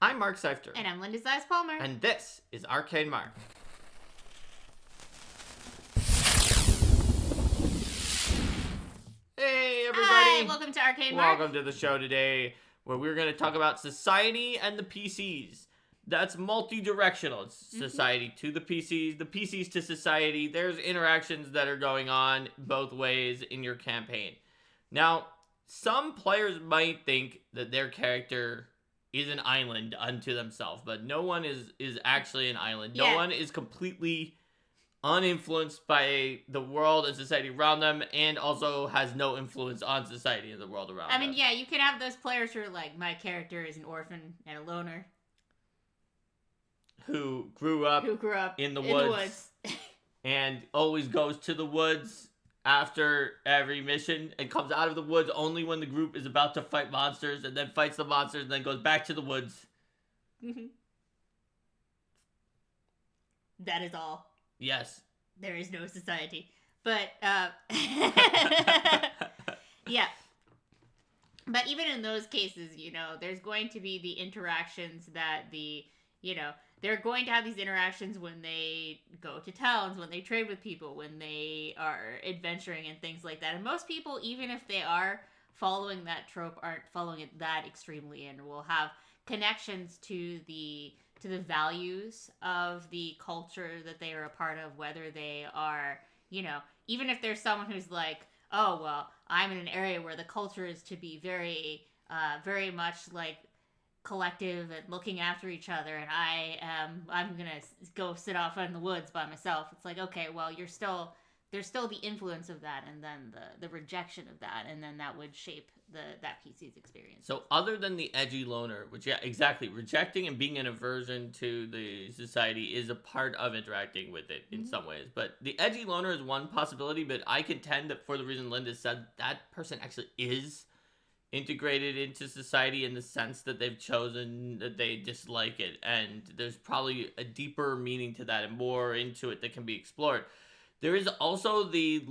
I'm Mark Seifter. And I'm Linda Size Palmer. And this is Arcane Mark. Hey, everybody. Hi, welcome to Arcane Mark. Welcome to the show today, where we're going to talk about society and the PCs. That's multi-directional. It's society to the PCs to society. There's interactions that are going on both ways in your campaign. Now, some players might think that their character is an island unto themselves, but no one is actually an island. No one is completely uninfluenced by the world and society around them, and also has no influence on society and the world around them. I mean, yeah, you can have those players who are like, my character is an orphan and a loner. Who grew up in the woods and always goes to the woods after every mission and comes out of the woods only when the group is about to fight monsters, and then fights the monsters and then goes back to the woods. That is all. Yes. There is no society. But, yeah. But even in those cases, there's going to be the interactions that they're going to have these interactions when they go to towns, when they trade with people, when they are adventuring and things like that. And most people, even if they are following that trope, aren't following it that extremely, and will have connections to the values of the culture that they are a part of, whether they are, even if there's someone who's like, oh, well, I'm in an area where the culture is to be very, very much like collective and looking after each other, and I'm gonna go sit off in the woods by myself. It's like, okay, well, there's still the influence of that, and then the rejection of that, and then that would shape that PC's experience. So other than the edgy loner, which, yeah, exactly, rejecting and being an aversion to the society is a part of interacting with it in some ways. But the edgy loner is one possibility, but I contend that for the reason Linda said, that person actually is integrated into society in the sense that they've chosen that they dislike it, and there's probably a deeper meaning to that and more into it that can be explored. There is also the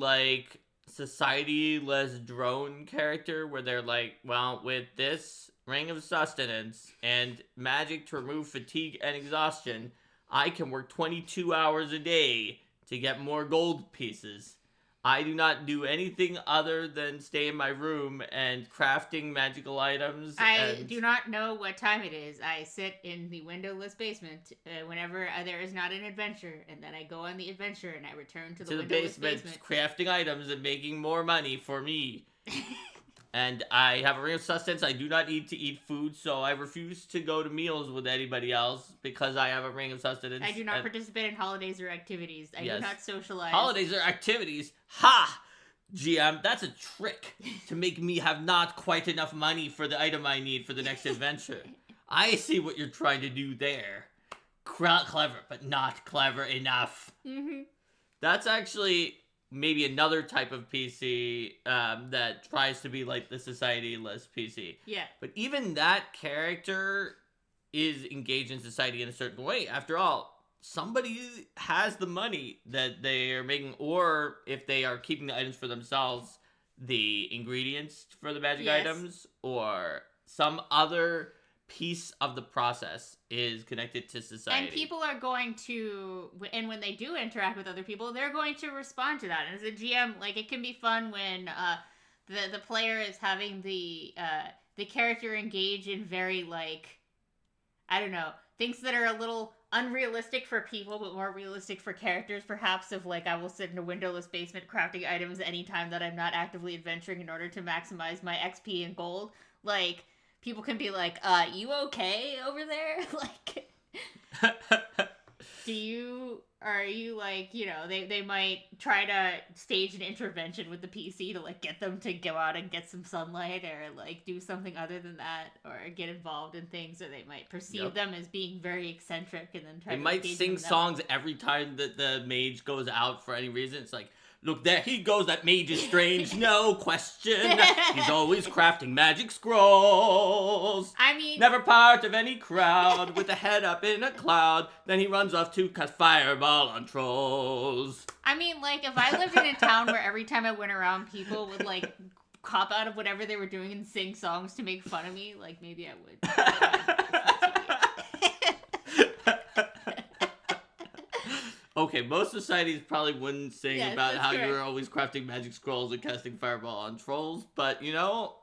society-less drone character where they're like, well, with this ring of sustenance and magic to remove fatigue and exhaustion, I can work 22 hours a day to get more gold pieces. I do not do anything other than stay in my room and crafting magical items. I do not know what time it is. I sit in the windowless basement whenever there is not an adventure, and then I go on the adventure and I return to the windowless basement. Crafting items and making more money for me. And I have a ring of sustenance. I do not need to eat food, so I refuse to go to meals with anybody else because I have a ring of sustenance. I do not participate in holidays or activities. I do not socialize. Holidays or activities? Ha! GM, that's a trick to make me have not quite enough money for the item I need for the next adventure. I see what you're trying to do there. Clever, but not clever enough. That's actually maybe another type of PC that tries to be like the society-less PC. Yeah. But even that character is engaged in society in a certain way. After all, somebody has the money that they are making, or if they are keeping the items for themselves, the ingredients for the magic items, or some other piece of the process is connected to society. And people are going to, and when they do interact with other people, they're going to respond to that. And as a GM, it can be fun when the player is having the character engage in very, I don't know, things that are a little unrealistic for people, but more realistic for characters, perhaps, of I will sit in a windowless basement crafting items anytime that I'm not actively adventuring in order to maximize my XP and gold. People can be like, you okay over there? Are you they might try to stage an intervention with the PC to get them to go out and get some sunlight, or do something other than that, or get involved in things, or they might perceive them as being very eccentric and then try to might sing songs every time that the mage goes out for any reason. It's like, look, there he goes, that mage is strange, no question. He's always crafting magic scrolls. I mean, never part of any crowd, with a head up in a cloud. Then he runs off to cast fireball on trolls. I mean, if I lived in a town where every time I went around, people would, cop out of whatever they were doing and sing songs to make fun of me, maybe I would. okay, most societies probably wouldn't sing Yes, about that's how correct. you're always crafting magic scrolls and casting fireball on trolls, but you know,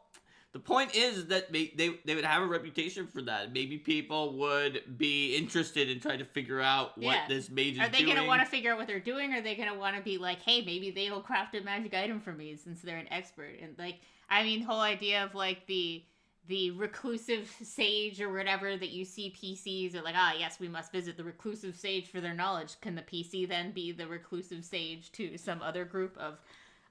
the point is that they would have a reputation for that. Maybe people would be interested in trying to figure out what Yeah. this mage is Are they doing. gonna want to figure out what they're doing? Or are they gonna want to be like, hey, maybe they'll craft a magic item for me since they're an expert? And like, I mean, whole idea of like the reclusive sage or whatever that you see PCs are like, ah, yes, we must visit the reclusive sage for their knowledge. Can the PC then be the reclusive sage to some other group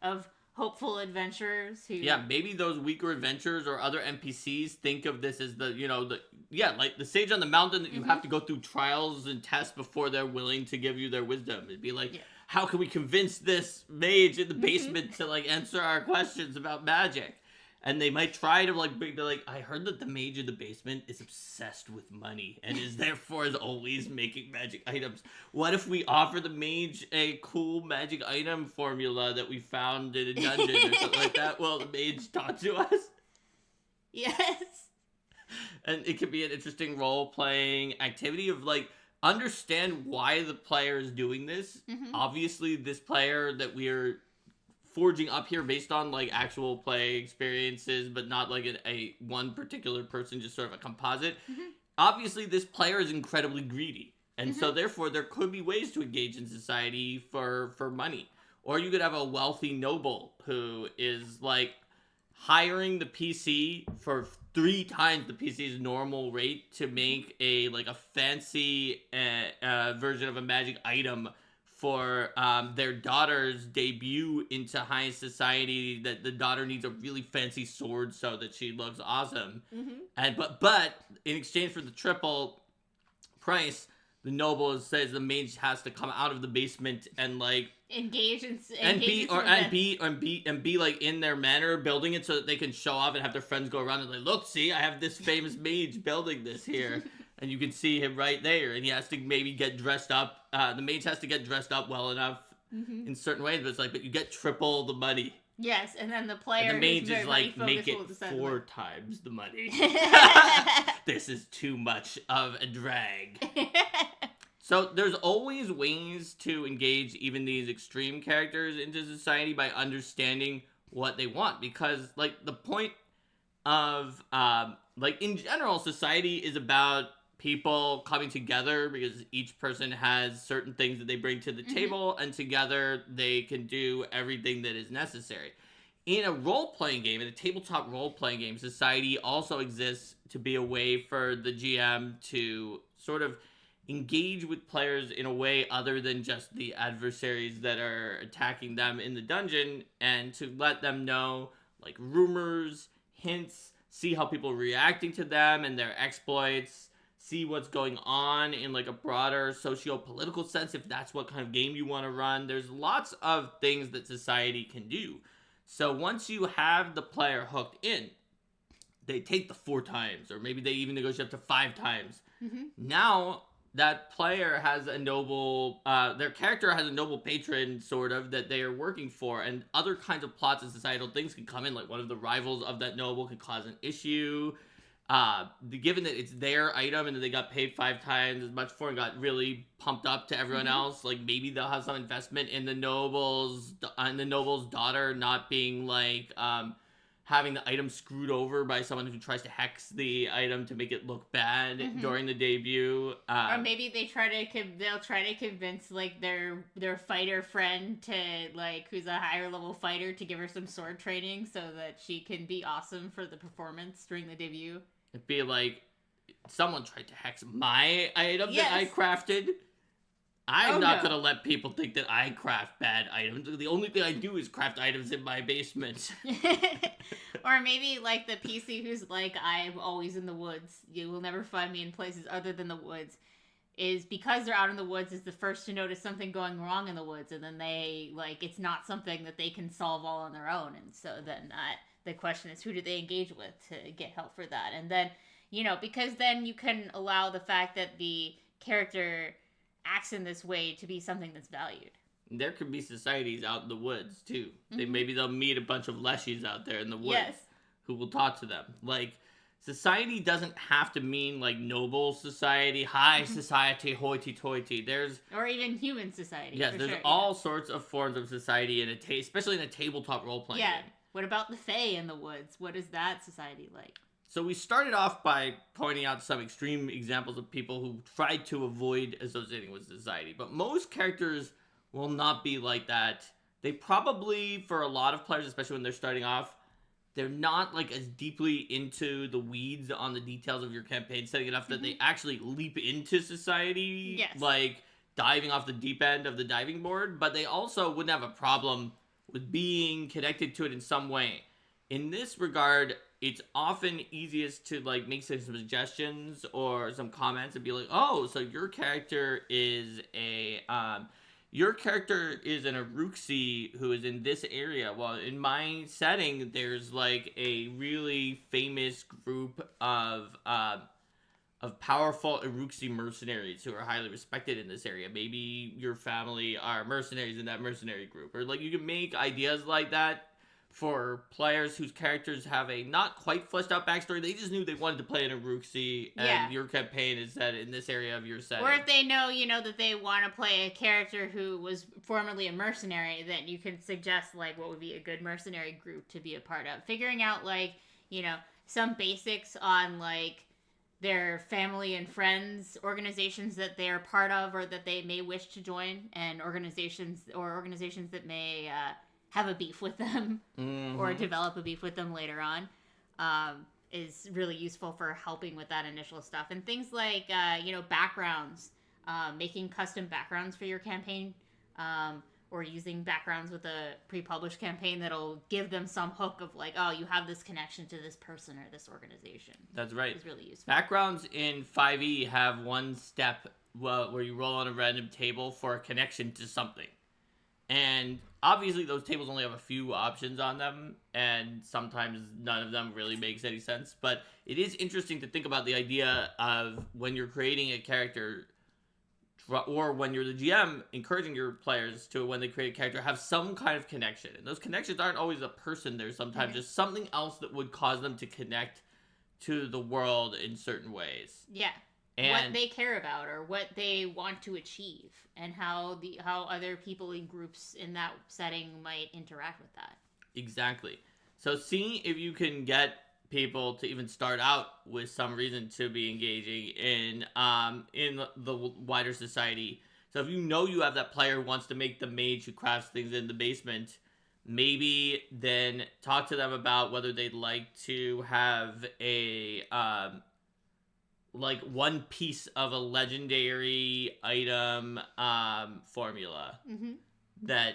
of hopeful adventurers who? Yeah, maybe those weaker adventurers or other NPCs think of this as like the sage on the mountain that you have to go through trials and tests before they're willing to give you their wisdom. It'd be like, how can we convince this mage in the basement to like answer our questions about magic? And they might try to like be like, I heard that the mage in the basement is obsessed with money and is therefore is always making magic items. What if we offer the mage a cool magic item formula that we found in a dungeon or something like that? Well, the mage taught to us. Yes. And it could be an interesting role-playing activity of like understand why the player is doing this. Obviously, this player that we're forging up here based on like actual play experiences, but not like a one particular person, just sort of a composite. Obviously, this player is incredibly greedy, and so therefore there could be ways to engage in society for money. Or you could have a wealthy noble who is like hiring the PC for 3 times the PC's normal rate to make a fancy version of a magic item for their daughter's debut into high society. That the daughter needs a really fancy sword so that she looks awesome. And but in exchange for the triple price, the noble says the mage has to come out of the basement and like engage be like in their manor building it so that they can show off and have their friends go around and like, look, see, I have this famous mage building this here. And you can see him right there, and he has to maybe get dressed up. The mage has to get dressed up well enough in certain ways, but it's like, but you get triple the money. Yes, and then the player, and the mage is like, make it will 4 times the money. This is too much of a drag. So there's always ways to engage even these extreme characters into society by understanding what they want, because like the point of like in general, society is about people coming together because each person has certain things that they bring to the table, and together they can do everything that is necessary. In a role-playing game, in a tabletop role-playing game, society also exists to be a way for the GM to sort of engage with players in a way other than just the adversaries that are attacking them in the dungeon, and to let them know like rumors, hints, see how people are reacting to them and their exploits, see what's going on in like a broader socio-political sense, if that's what kind of game you want to run. There's lots of things that society can do. So once you have the player hooked in, they take the 4 times, or maybe they even negotiate up to 5 times. Now that player has a noble, their character has a noble patron, sort of, that they are working for, and other kinds of plots and societal things can come in, like one of the rivals of that noble could cause an issue. Given that it's their item and that they got paid 5 times as much for and got really pumped up to everyone else, like maybe they'll have some investment in the noble's daughter not being like having the item screwed over by someone who tries to hex the item to make it look bad during the debut. Or maybe they'll try to convince like their fighter friend to like, who's a higher level fighter, to give her some sword training so that she can be awesome for the performance during the debut. It'd be like, someone tried to hex my item that I crafted. I'm not going to let people think that I craft bad items. The only thing I do is craft items in my basement. Or maybe like the PC who's like, I'm always in the woods. You will never find me in places other than the woods. Is because they're out in the woods is the first to notice something going wrong in the woods. And then they like, it's not something that they can solve all on their own. And so then the question is, who do they engage with to get help for that? And then, because then you can allow the fact that the character acts in this way to be something that's valued. There could be societies out in the woods too. Maybe they'll meet a bunch of leshies out there in the woods who will talk to them. Like society doesn't have to mean like noble society, high society, hoity-toity. Or even human society. Yes, for there's sure, all sorts of forms of society in especially in a tabletop role-playing game. What about the Fae in the woods? What is that society like? So we started off by pointing out some extreme examples of people who tried to avoid associating with society. But most characters will not be like that. They probably, for a lot of players, especially when they're starting off, they're not like as deeply into the weeds on the details of your campaign setting enough that they actually leap into society, like diving off the deep end of the diving board, but they also wouldn't have a problem with being connected to it in some way. In this regard, it's often easiest to like make some suggestions or some comments and be like, oh, so your character is your character is an Aruxi who is in this area. Well, in my setting, there's like a really famous group of powerful Aruxi mercenaries who are highly respected in this area. Maybe your family are mercenaries in that mercenary group. Or like you can make ideas like that for players whose characters have a not quite fleshed out backstory. They just knew they wanted to play an Aruxi, and your campaign is set in this area of your setting. Or if they know, that they want to play a character who was formerly a mercenary, then you can suggest, like, what would be a good mercenary group to be a part of. Figuring out, like, some basics on, like, their family and friends, organizations that they're part of or that they may wish to join, and organizations that may have a beef with them or develop a beef with them later on, is really useful for helping with that initial stuff. And things like, backgrounds, making custom backgrounds for your campaign, or using backgrounds with a pre-published campaign that'll give them some hook of like, oh, you have this connection to this person or this organization. That's right. It's really useful. Backgrounds in 5e have one step where you roll on a random table for a connection to something. And obviously those tables only have a few options on them, and sometimes none of them really makes any sense. But it is interesting to think about the idea of when you're creating a character, or when you're the GM, encouraging your players to, when they create a character, have some kind of connection. And those connections aren't always a person. There's sometimes just something else that would cause them to connect to the world in certain ways. Yeah. And what they care about or what they want to achieve, and how other people in groups in that setting might interact with that. Exactly. So see if you can get people to even start out with some reason to be engaging in the wider society. So if you have that player who wants to make the mage who crafts things in the basement, maybe then talk to them about whether they'd like to have a like one piece of a legendary item formula that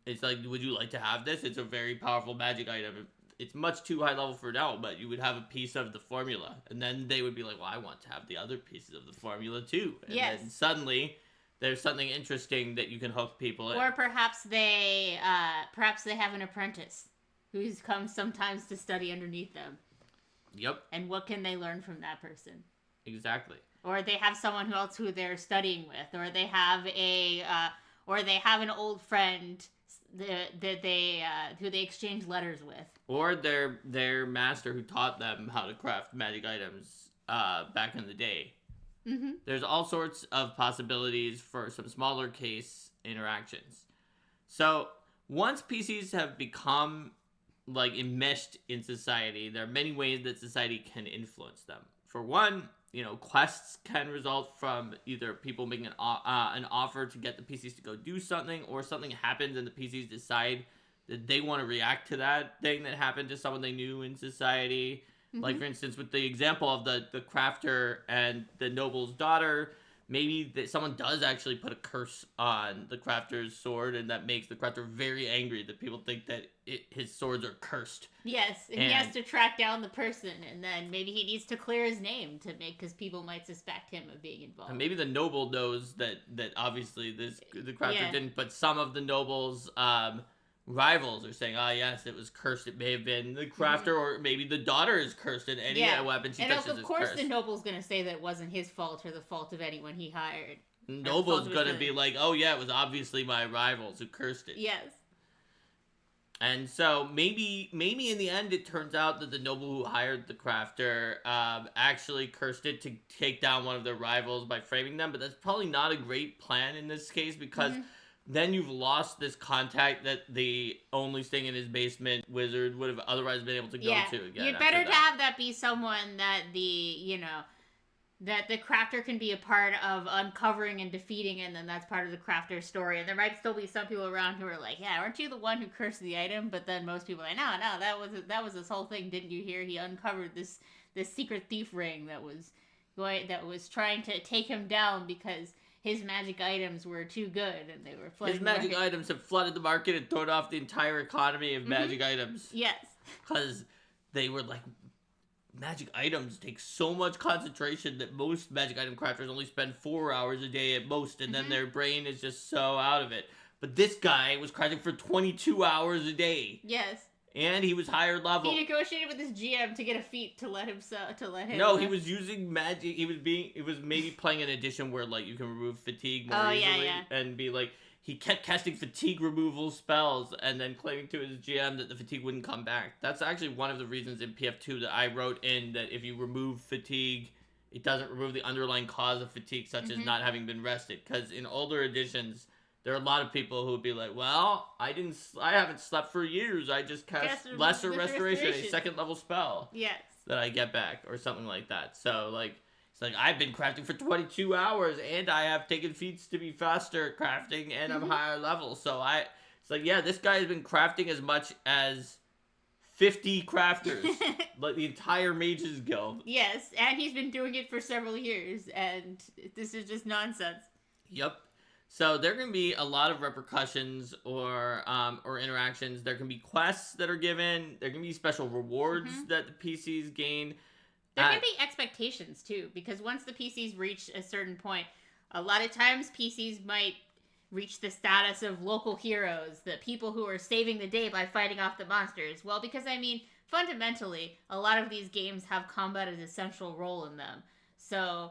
it's like, would you like to have this? It's a very powerful magic item. It's much too high level for now, but you would have a piece of the formula, and then they would be like, well, I want to have the other pieces of the formula too. And then suddenly there's something interesting that you can hook people in. Or perhaps they have an apprentice who's come sometimes to study underneath them. Yep. And what can they learn from that person? Exactly. Or they have someone else who they're studying with, or they have an old friend who they exchange letters with, or their master who taught them how to craft magic items back in the day. There's all sorts of possibilities for some smaller case interactions. So once PCs have become like enmeshed in society, there are many ways that society can influence them. For one, quests can result from either people making an offer to get the PCs to go do something, or something happens and the PCs decide that they want to react to that thing that happened to someone they knew in society. Like, for instance, with the example of the crafter and the noble's daughter, maybe that someone does actually put a curse on the crafter's sword, and that makes the crafter very angry that people think that his swords are cursed. Yes, and he has to track down the person, and then maybe he needs to clear his name because people might suspect him of being involved. And maybe the noble knows that obviously the crafter didn't, but some of the noble's rivals are saying, yes, it was cursed. It may have been the crafter, or maybe the daughter is cursed, and any weapon she touches is cursed. And of course the noble's going to say that it wasn't his fault or the fault of anyone he hired. Noble's going to be like, oh yeah, it was obviously my rivals who cursed it. Yes. And so maybe in the end it turns out that the noble who hired the crafter actually cursed it to take down one of their rivals by framing them, but that's probably not a great plan in this case because then you've lost this contact that the only staying in his basement wizard would have otherwise been able to go to again. You'd better to have that be someone that that the crafter can be a part of uncovering and defeating, and then that's part of the crafter's story. And there might still be some people around who are like, yeah, aren't you the one who cursed the item? But then most people are like, no, that was this whole thing. Didn't you hear? He uncovered this secret thief ring that was trying to take him down because his magic items were too good and they were flooding his magic items have flooded the market and thrown off the entire economy of magic items. Yes. Because they were like, magic items take so much concentration that most magic item crafters only spend 4 hours a day at most, and then their brain is just so out of it. But this guy was crafting for 22 hours a day. Yes. And he was higher level. He negotiated with his GM to get a feat to let him. No, he was using magic. He was maybe playing an edition where like you can remove fatigue more easily, and be like. He kept casting fatigue removal spells and then claiming to his GM that the fatigue wouldn't come back. That's actually one of the reasons in PF2 that I wrote in that if you remove fatigue, it doesn't remove the underlying cause of fatigue, such as not having been rested. Because in older editions, there are a lot of people who would be like, well, I haven't slept for years. I just cast Lesser Restoration, a second level spell. Yes. That I get back or something like that. So, like... It's like, I've been crafting for 22 hours, and I have taken feats to be faster at crafting, and I'm higher level. So it's like, yeah, this guy has been crafting as much as 50 crafters. Like the entire Mages Guild. Yes, and he's been doing it for several years, and this is just nonsense. Yep. So there can be a lot of repercussions or interactions. There can be quests that are given. There can be special rewards that the PCs gain. There can be expectations, too, because once the PCs reach a certain point, a lot of times PCs might reach the status of local heroes, the people who are saving the day by fighting off the monsters. Well, because, I mean, fundamentally, a lot of these games have combat as a central role in them. So,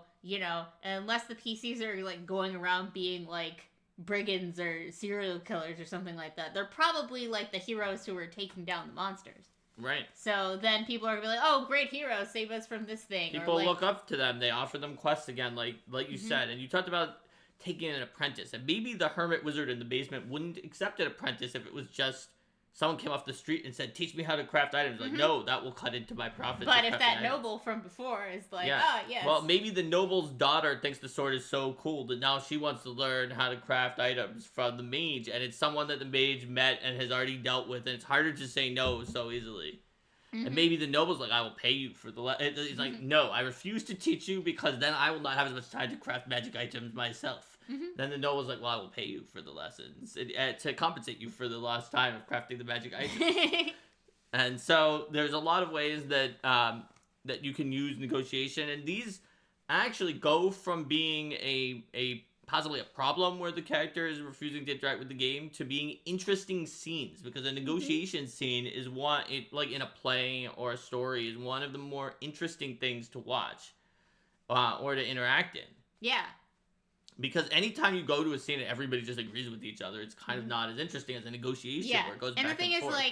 unless the PCs are, like, going around being, like, brigands or serial killers or something like that, they're probably, like, the heroes who are taking down the monsters. Right. So then people are going to be like, oh, great hero, save us from this thing. People look up to them. They offer them quests again, like you said. And you talked about taking an apprentice. And maybe the hermit wizard in the basement wouldn't accept an apprentice if it was just someone came off the street and said, teach me how to craft items. Like, no, that will cut into my profits. But if that noble from before is like, yes. Well, maybe the noble's daughter thinks the sword is so cool that now she wants to learn how to craft items from the mage. And it's someone that the mage met and has already dealt with. And it's harder to say no so easily. And maybe the noble's like, I will pay you for the... He's like, no, I refuse to teach you because then I will not have as much time to craft magic items myself. Then the noble's like, well, I will pay you for the lessons to compensate you for the lost time of crafting the magic items. And so there's a lot of ways that that you can use negotiation. And these actually go from being a possibly a problem where the character is refusing to interact with the game to being interesting scenes, because a negotiation scene is like in a play or a story, is one of the more interesting things to watch or to interact in. Yeah. Because anytime you go to a scene and everybody just agrees with each other, it's kind of not as interesting as a negotiation where it goes back and forth.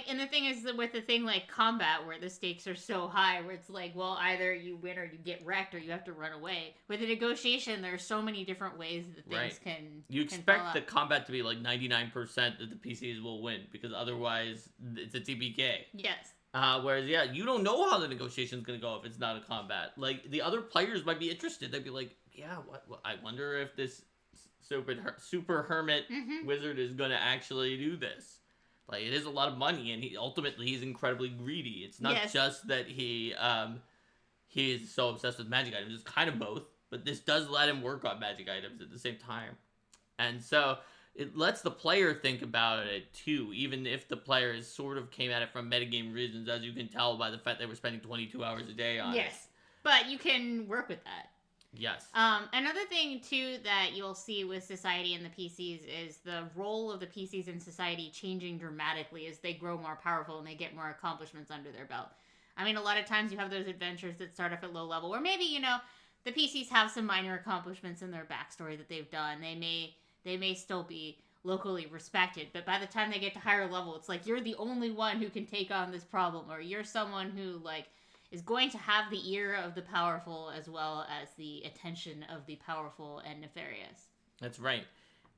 And the thing is with the thing like combat where the stakes are so high where it's like, well, either you win or you get wrecked or you have to run away. With a negotiation, there are so many different ways that things can You expect the combat to be like 99% that the PCs will win, because otherwise it's a TPK. Yes. Whereas, you don't know how the negotiation's going to go if it's not a combat. Like, the other players might be interested. They'd be like, what I wonder if this super hermit wizard is going to actually do this. Like, it is a lot of money, and he's incredibly greedy. It's not just that he is so obsessed with magic items. It's kind of both, but this does let him work on magic items at the same time. And so it lets the player think about it too, even if the players sort of came at it from metagame reasons, as you can tell by the fact they were spending 22 hours a day on it. Yes, but you can work with that. Yes. Another thing, too, that you'll see with society and the PCs is the role of the PCs in society changing dramatically as they grow more powerful and they get more accomplishments under their belt. I mean, a lot of times you have those adventures that start off at low level, or maybe, the PCs have some minor accomplishments in their backstory that they've done. They may still be locally respected. But by the time they get to higher level, it's like you're the only one who can take on this problem, or you're someone who like is going to have the ear of the powerful as well as the attention of the powerful and nefarious. That's right.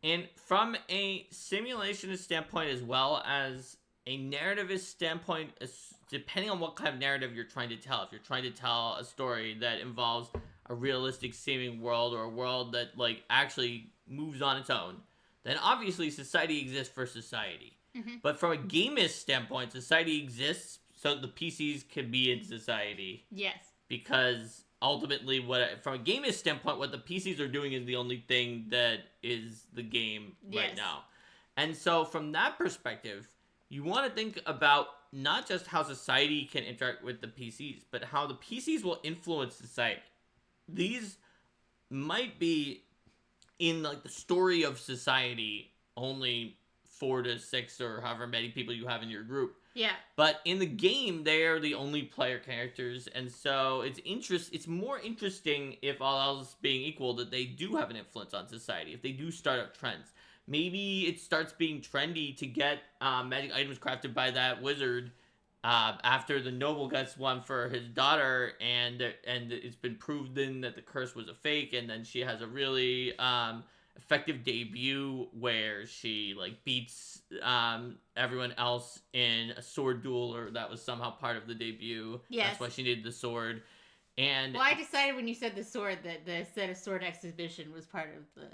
And from a simulationist standpoint as well as a narrativist standpoint, depending on what kind of narrative you're trying to tell, if you're trying to tell a story that involves a realistic seeming world or a world that like actually moves on its own, then obviously society exists for society. But from a gamist standpoint, society exists so the PCs can be in society. Yes. Because ultimately, from a gamist standpoint, what the PCs are doing is the only thing that is the game right now. And so from that perspective, you want to think about not just how society can interact with the PCs, but how the PCs will influence society. These might be in like the story of society only 4 to 6 or however many people you have in your group. Yeah. But in the game, they are the only player characters, and so it's more interesting, if all else being equal, that they do have an influence on society, if they do start up trends. Maybe it starts being trendy to get magic items crafted by that wizard after the noble gets one for his daughter, and it's been proven that the curse was a fake, and then she has a really effective debut where she like beats everyone else in a sword duel, or that was somehow part of the debut. Yes. That's why she needed the sword. And well, I decided when you said the sword that the set of sword exhibition was part of the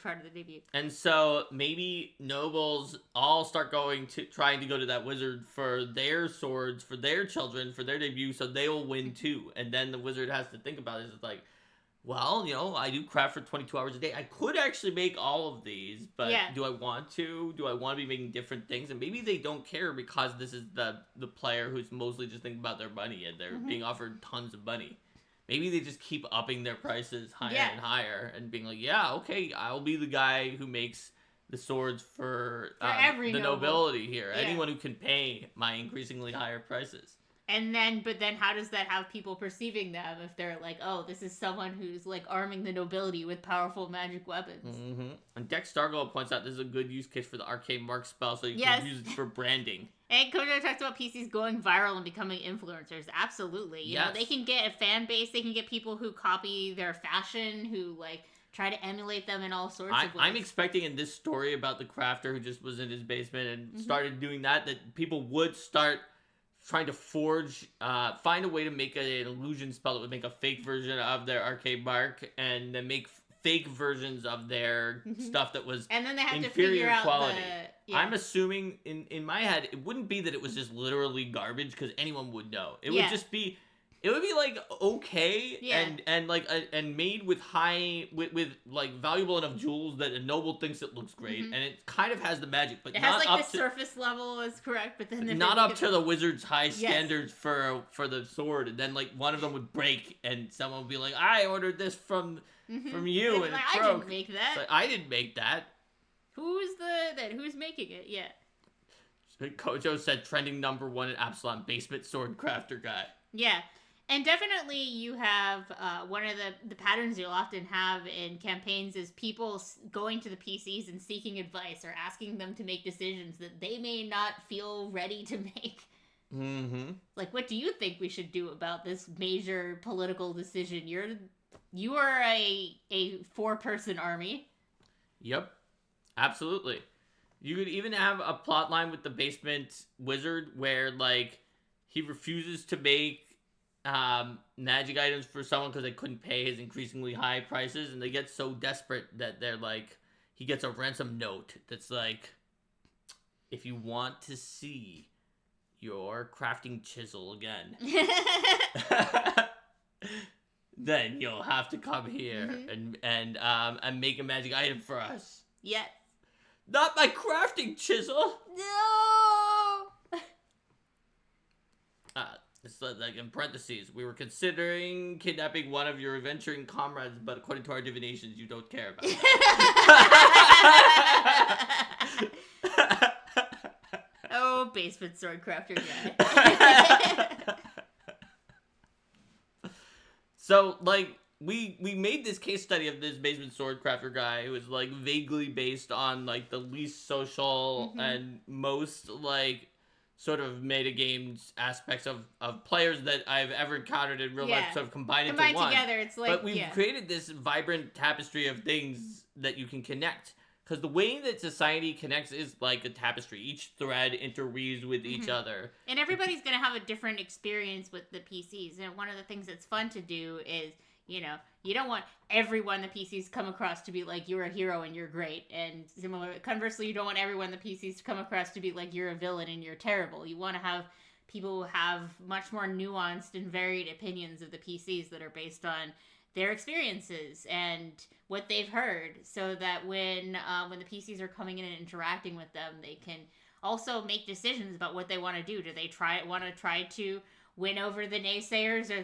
part of the debut. And so maybe nobles all start trying to go to that wizard for their swords, for their children, for their debut, so they will win too. And then the wizard has to think about it. It's like, well, I do craft for 22 hours a day. I could actually make all of these, but do I want to? Do I want to be making different things? And maybe they don't care because this is the player who's mostly just thinking about their money and they're being offered tons of money. Maybe they just keep upping their prices higher and higher and being like, yeah, okay, I'll be the guy who makes the swords for every the nobility here. Yeah. Anyone who can pay my increasingly higher prices. But then how does that have people perceiving them if they're like, oh, this is someone who's like arming the nobility with powerful magic weapons? And Dex Stargo points out this is a good use case for the arcane mark spell, so you can use it for branding. And Kojo talks about PCs going viral and becoming influencers. Absolutely. You know, they can get a fan base, they can get people who copy their fashion, who like try to emulate them in all sorts of ways. I'm expecting in this story about the crafter who just was in his basement and started doing that people would start trying to find a way to make an illusion spell that would make a fake version of their arcade mark, and then make fake versions of their stuff that was and then they have inferior to figure out quality. I'm assuming in my head it wouldn't be that it was just literally garbage because anyone would know. It would just be. It would be like okay and made with with like valuable enough jewels that a noble thinks it looks great, and it kind of has the magic, but it not has like up the surface level is correct, but then not up to the wizard's high standards for the sword, and then like one of them would break, and someone would be like, "I ordered this from you," and like, it broke. I didn't make that. Like, I didn't make that. Who's making it? Yeah. Kojo said trending #1 at Absalom, basement sword crafter guy. Yeah. And definitely you have, one of the patterns you'll often have in campaigns is people going to the PCs and seeking advice or asking them to make decisions that they may not feel ready to make. Like, what do you think we should do about this major political decision? You are a 4-person army. Yep, absolutely. You could even have a plot line with the basement wizard where, like, he refuses to make magic items for someone because they couldn't pay his increasingly high prices, and they get so desperate that they're like, he gets a ransom note that's like, if you want to see your crafting chisel again, then you'll have to come here and make a magic item for us. Yes. Not my crafting chisel. No. It's like in parentheses, we were considering kidnapping one of your adventuring comrades, but according to our divinations, you don't care about that. Oh, basement sword crafter guy. So, like, we made this case study of this basement swordcrafter guy who was like vaguely based on like the least social and most like sort of metagames aspects of players that I've ever encountered in real life, sort of combined into one. Together, it's like, but we've created this vibrant tapestry of things that you can connect. Because the way that society connects is like a tapestry. Each thread interweaves with each other. And everybody's going to have a different experience with the PCs. And one of the things that's fun to do is, you know, you don't want everyone the PCs come across to be like, you're a hero and you're great. And conversely, you don't want everyone the PCs to come across to be like, you're a villain and you're terrible. You want to have people who have much more nuanced and varied opinions of the PCs that are based on their experiences and what they've heard, so that when the PCs are coming in and interacting with them, they can also make decisions about what they want to do. Do they want to try to win over the naysayers, or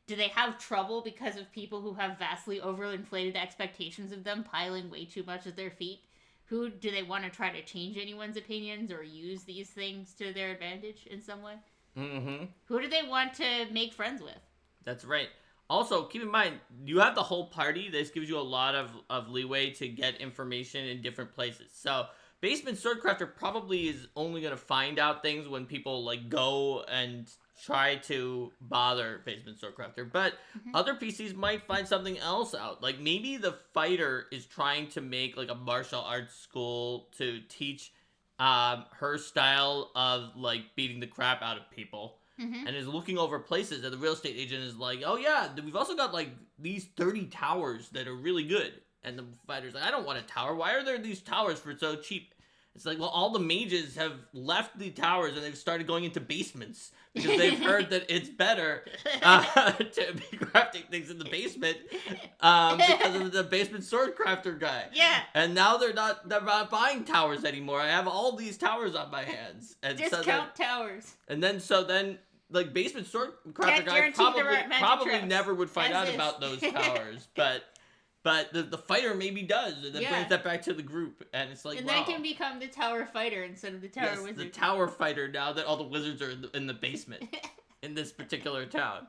do they have trouble because of people who have vastly overinflated expectations of them piling way too much at their feet? Who do they want to try to change anyone's opinions or use these things to their advantage in some way? Who do they want to make friends with? That's right. Also, keep in mind, you have the whole party. This gives you a lot of leeway to get information in different places. So, Basement Swordcrafter probably is only going to find out things when people, like, go and try to bother Basement Swordcrafter. But other PCs might find something else out. Like, maybe the fighter is trying to make, like, a martial arts school to teach her style of, like, beating the crap out of people. And is looking over places, and the real estate agent is like, oh yeah, we've also got like these 30 towers that are really good. And the fighter's like, I don't want a tower. Why are there these towers for so cheap? It's like, well, all the mages have left the towers and they've started going into basements because they've heard that it's better to be crafting things in the basement because of the basement swordcrafter guy. Yeah. And now they're not buying towers anymore. I have all these towers on my hands. And discount towers. And then like basement swordcrafter guy probably never would find out about those towers, but the fighter maybe does, and that brings that back to the group, and it's like, and then can become the tower fighter instead of the tower wizard. The tower fighter now that all the wizards are in the basement in this particular town.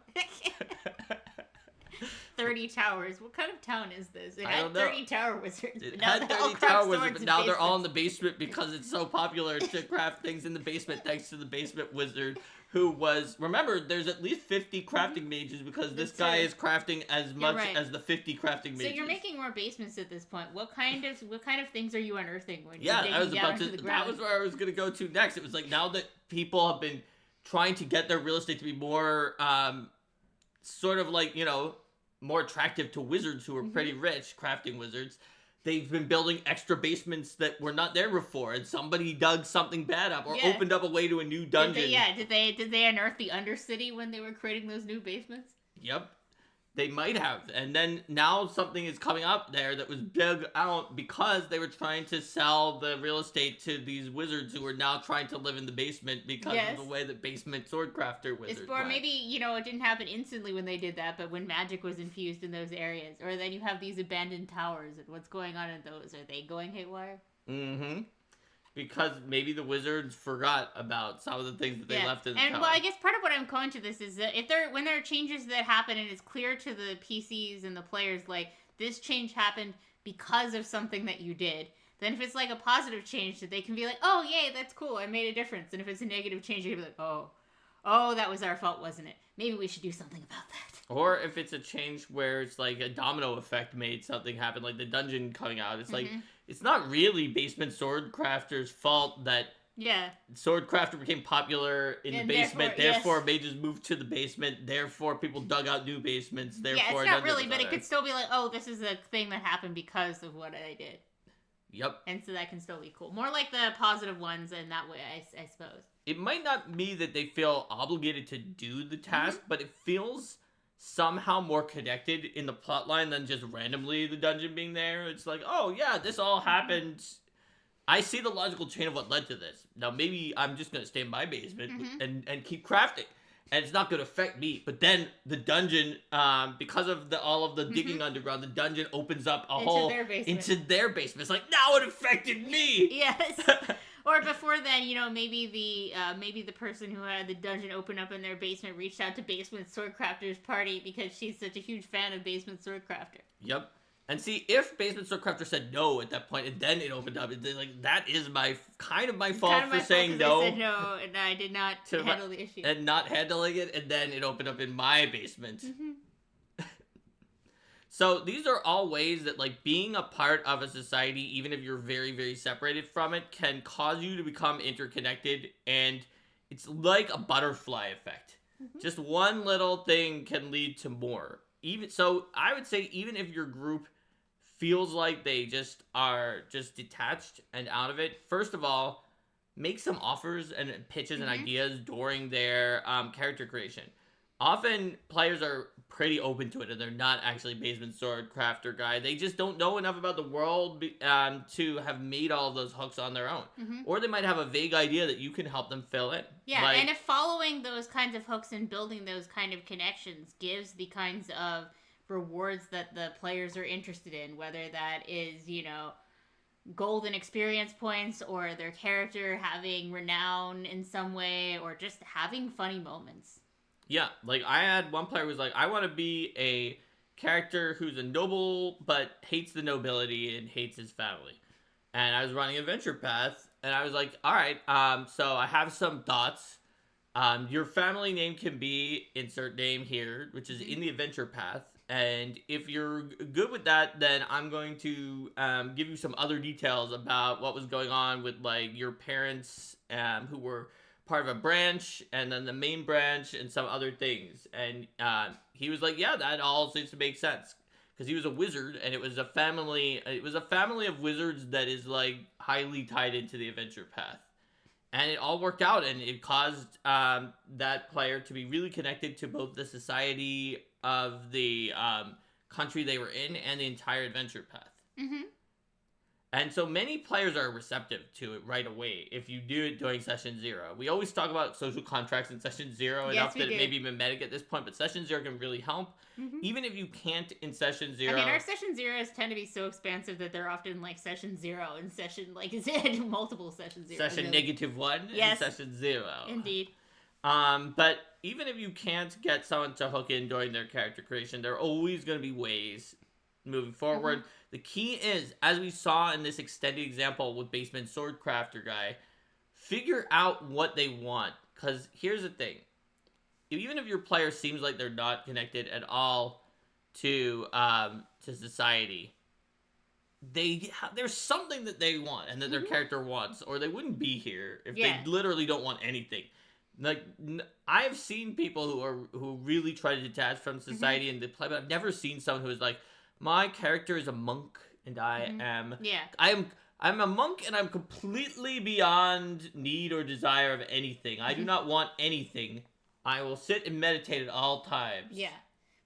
30 towers. What kind of town is this? It had 30 tower wizards. It had 30 tower wizards, but now they're all in the basement because it's so popular to craft things in the basement thanks to the basement wizard, who was... Remember, there's at least 50 crafting mages because this guy is crafting as much as the 50 crafting mages. So you're making more basements at this point. What kind of things are you unearthing when you're digging down into the ground? That was where I was going to go to next. It was like, now that people have been trying to get their real estate to be more sort of like, you know, more attractive to wizards who are pretty rich, crafting wizards, they've been building extra basements that were not there before, and somebody dug something bad up or opened up a way to a new dungeon. Did they unearth the Undercity when they were creating those new basements? Yep. They might have. And then now something is coming up there that was dug out because they were trying to sell the real estate to these wizards who are now trying to live in the basement because of the way that basement swordcrafter wizards Or maybe, you know, it didn't happen instantly when they did that, but when magic was infused in those areas. Or then you have these abandoned towers, and what's going on in those? Are they going haywire? Mm-hmm. Because maybe the wizards forgot about some of the things that they left in the tower. Well, I guess part of what I'm going to this is that when there are changes that happen and it's clear to the PCs and the players, like, this change happened because of something that you did, then if it's like a positive change, that they can be like, oh, yay, that's cool, I made a difference. And if it's a negative change, they can be like, oh, that was our fault, wasn't it? Maybe we should do something about that. Or if it's a change where it's like a domino effect made something happen, like the dungeon coming out, it's like, it's not really Basement Swordcrafter's fault that Swordcrafter became popular in the basement, therefore mages moved to the basement, therefore people dug out new basements, therefore... Yeah, it's not really, but it could still be like, oh, this is a thing that happened because of what I did. Yep. And so that can still be cool. More like the positive ones in that way, I suppose. It might not be that they feel obligated to do the task, but it feels somehow more connected in the plotline than just randomly the dungeon being there. It's like, oh yeah, this all happened. I see the logical chain of what led to this. Now maybe I'm just going to stay in my basement and keep crafting. And it's not going to affect me. But then the dungeon, because of all of the digging underground, the dungeon opens up a hole into their basement. It's like, now it affected me! Yes. Or before then, you know, maybe the person who had the dungeon open up in their basement reached out to Basement Swordcrafter's party because she's such a huge fan of Basement Swordcrafter. Yep. And see, if Basement Swordcrafter said no at that point, and then it opened up, like that is my fault for saying no. I said no, and I did not handle the issue. And not handling it, and then it opened up in my basement. So these are all ways that, like, being a part of a society, even if you're very, very separated from it, can cause you to become interconnected, and it's like a butterfly effect. Just one little thing can lead to more. So I would say even if your group feels like they just are just detached and out of it, first of all, make some offers and pitches and ideas during their character creation. Often players are pretty open to it, and they're not actually Basement Sword Crafter guy. They just don't know enough about the world to have made all of those hooks on their own. Or they might have a vague idea that you can help them fill in. Yeah, like, and if following those kinds of hooks and building those kind of connections gives the kinds of rewards that the players are interested in, whether that is, you know, golden experience points, or their character having renown in some way, or just having funny moments. Yeah, like I had one player who was like, I want to be a character who's a noble but hates the nobility and hates his family. And I was running Adventure Path, and I was like, all right, so I have some thoughts. Your family name can be insert name here, which is in the Adventure Path. And if you're good with that, then I'm going to give you some other details about what was going on with, like, your parents who were part of a branch, and then the main branch, and some other things. And he was like, yeah, that all seems to make sense, because he was a wizard, and it was a family of wizards that is, like, highly tied into the Adventure Path. And it all worked out, and it caused that player to be really connected to both the society of the country they were in and the entire Adventure Path. And so many players are receptive to it right away if you do it during Session 0. We always talk about social contracts in Session 0, enough that it may be mimetic at this point, but Session 0 can really help. Even if you can't in Session 0. I mean, our Session 0s tend to be so expansive that they're often like Session 0 and Session, like, multiple Session 0s. Session -1 and Session 0. Indeed. But even if you can't get someone to hook in during their character creation, there are always going to be ways moving forward. The key is, as we saw in this extended example with Basement Sword Crafter guy, figure out what they want. Because here's the thing. Even if your player seems like they're not connected at all to society, there's something that they want and that their character wants, or they wouldn't be here if they literally don't want anything. Like, I've seen people who really try to detach from society and they play, but I've never seen someone who is like, my character is a monk, and I am... I'm a monk, and I'm completely beyond need or desire of anything. I do not want anything. I will sit and meditate at all times. Yeah.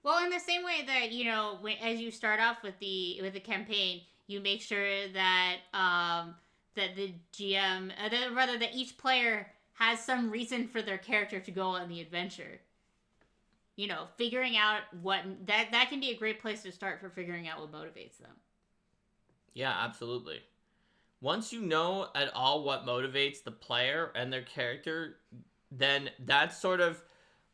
Well, in the same way that, you know, as you start off with the campaign, you make sure that that the GM, that each player has some reason for their character to go on the adventure. You know, figuring out what... That can be a great place to start for figuring out what motivates them. Yeah, absolutely. Once you know at all what motivates the player and their character, then that's sort of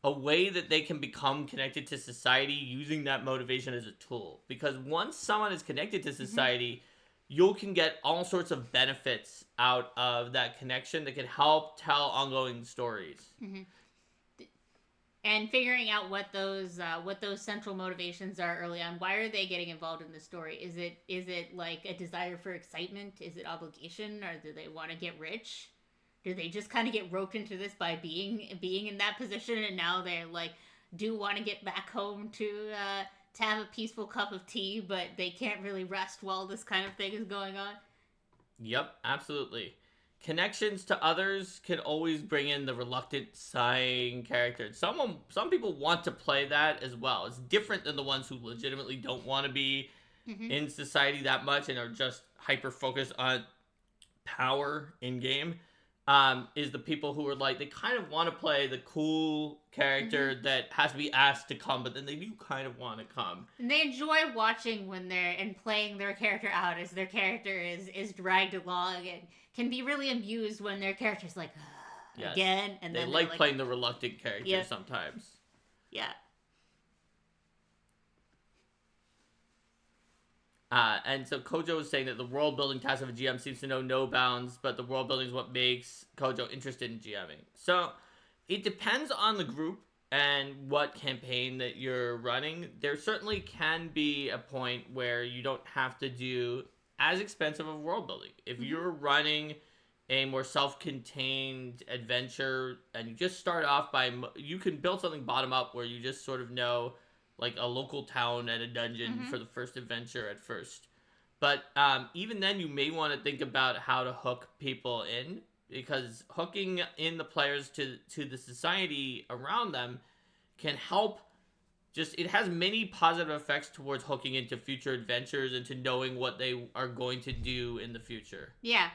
a way that they can become connected to society using that motivation as a tool. Because once someone is connected to society, you can get all sorts of benefits out of that connection that can help tell ongoing stories. And figuring out what those central motivations are early on. Why are they getting involved in the story? Is it like a desire for excitement? Is it obligation? Or do they want to get rich? Do they just kind of get roped into this by being in that position, and now they like do want to get back home to have a peaceful cup of tea, but they can't really rest while this kind of thing is going on? Yep, absolutely. Connections to others can always bring in the reluctant, sighing character. Some people want to play that as well. It's different than the ones who legitimately don't want to be in society that much and are just hyper-focused on power in-game. is the people who are like, they kind of want to play the cool character that has to be asked to come, but then they do kind of want to come. And they enjoy watching when they're and playing their character out as their character is dragged along, and can be really amused when their character's like, Yes. again. And they then like playing the reluctant character sometimes. Yeah. And so Kojo is saying that the world building task of a GM seems to know no bounds, but the world building is what makes Kojo interested in GMing. So it depends on the group and what campaign that you're running. There certainly can be a point where you don't have to do as expensive of world building. If you're running a more self-contained adventure and you just start off by, you can build something bottom up where you just sort of know like a local town and a dungeon for the first adventure at first. But even then, you may want to think about how to hook people in, because hooking in the players to the society around them can help. Just, it has many positive effects towards hooking into future adventures and to knowing what they are going to do in the future. Yeah.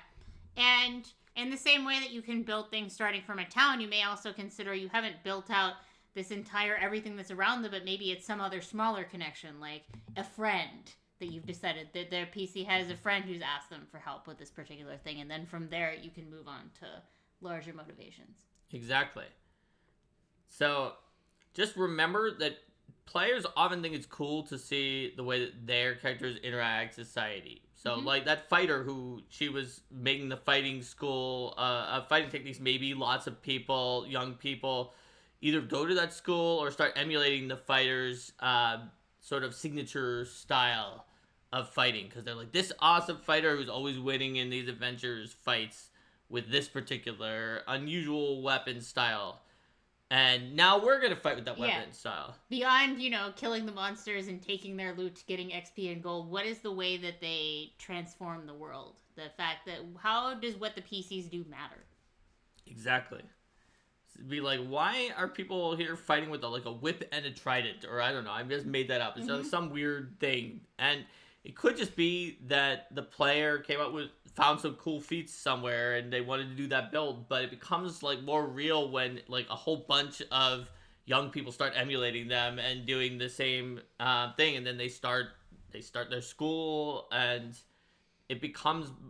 And in the same way that you can build things starting from a town, you may also consider you haven't built out this entire everything that's around them, but maybe it's some other smaller connection, like a friend that you've decided that their PC has a friend who's asked them for help with this particular thing, and then from there you can move on to larger motivations. Exactly. So just remember that players often think it's cool to see the way that their characters interact with society. So like that fighter who she was making the fighting school, fighting techniques, maybe lots of people, young people, either go to that school or start emulating the fighter's sort of signature style of fighting, because they're like, this awesome fighter who's always winning in these adventures fights with this particular unusual weapon style, and now we're gonna fight with that weapon style. Beyond, killing the monsters and taking their loot, getting XP and gold, what is the way that they transform the world? The fact that, how does what the PCs do matter? Exactly. Be like, why are people here fighting with a whip and a trident? Or I don't know, I just made that up. It's like some weird thing. And it could just be that the player found some cool feats somewhere and they wanted to do that build, but it becomes like more real when like a whole bunch of young people start emulating them and doing the same thing, and then they start their school, and it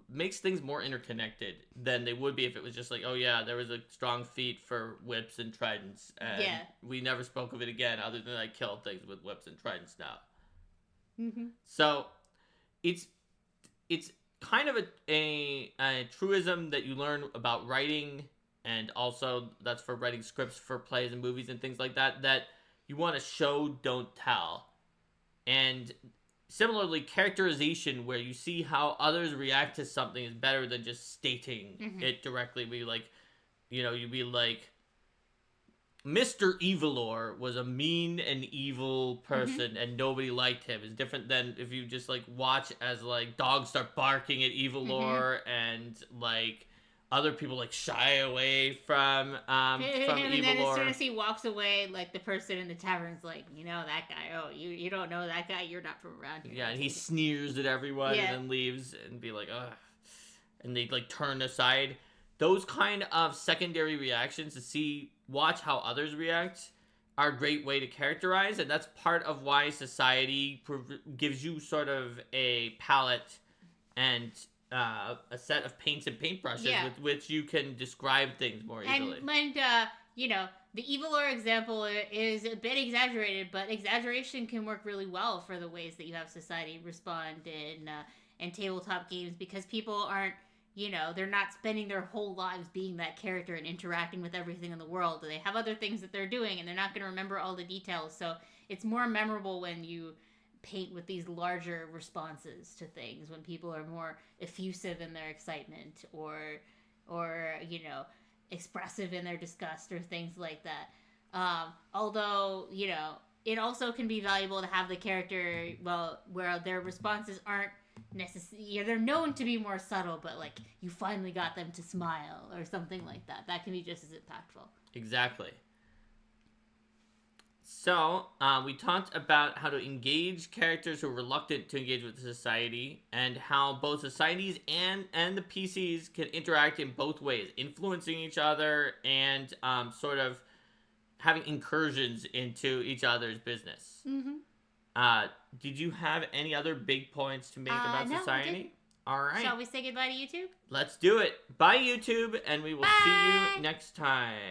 makes things more interconnected than they would be if it was just like, oh yeah, there was a strong feat for whips and tridents, and we never spoke of it again other than I killed things with whips and tridents now. So it's kind of a truism that you learn about writing, and also that's for writing scripts for plays and movies and things like that, that you want to show, don't tell. And similarly, characterization, where you see how others react to something, is better than just stating it directly. You'd be like, Mr. Evilor was a mean and evil person and nobody liked him. It's different than if you just like watch as like dogs start barking at Evilor and like other people like shy away from Evilor. And then as soon as he walks away, like the person in the tavern's like, that guy, oh, you don't know that guy, you're not from around here. Yeah, and he sneers at everyone and then leaves and be like, ugh. And they like turn aside. Those kind of secondary reactions to watch how others react are a great way to characterize, and that's part of why society gives you sort of a palette and a set of paints and paintbrushes with which you can describe things more easily. And the Evilor example is a bit exaggerated, but exaggeration can work really well for the ways that you have society respond in tabletop games, because people aren't, they're not spending their whole lives being that character and interacting with everything in the world. They have other things that they're doing, and they're not going to remember all the details. So it's more memorable when you paint with these larger responses to things, when people are more effusive in their excitement or expressive in their disgust or things like that. Although, it also can be valuable to have the character, where their responses aren't necessarily, they're known to be more subtle, but like you finally got them to smile or something like that. That can be just as impactful. Exactly. So, we talked about how to engage characters who are reluctant to engage with society, and how both societies and the PCs can interact in both ways, influencing each other and sort of having incursions into each other's business. Mm-hmm. Did you have any other big points to make about No, I society? didn't. All right. Shall we say goodbye to YouTube? Let's do it. Bye, YouTube, and we will see Bye. you next time.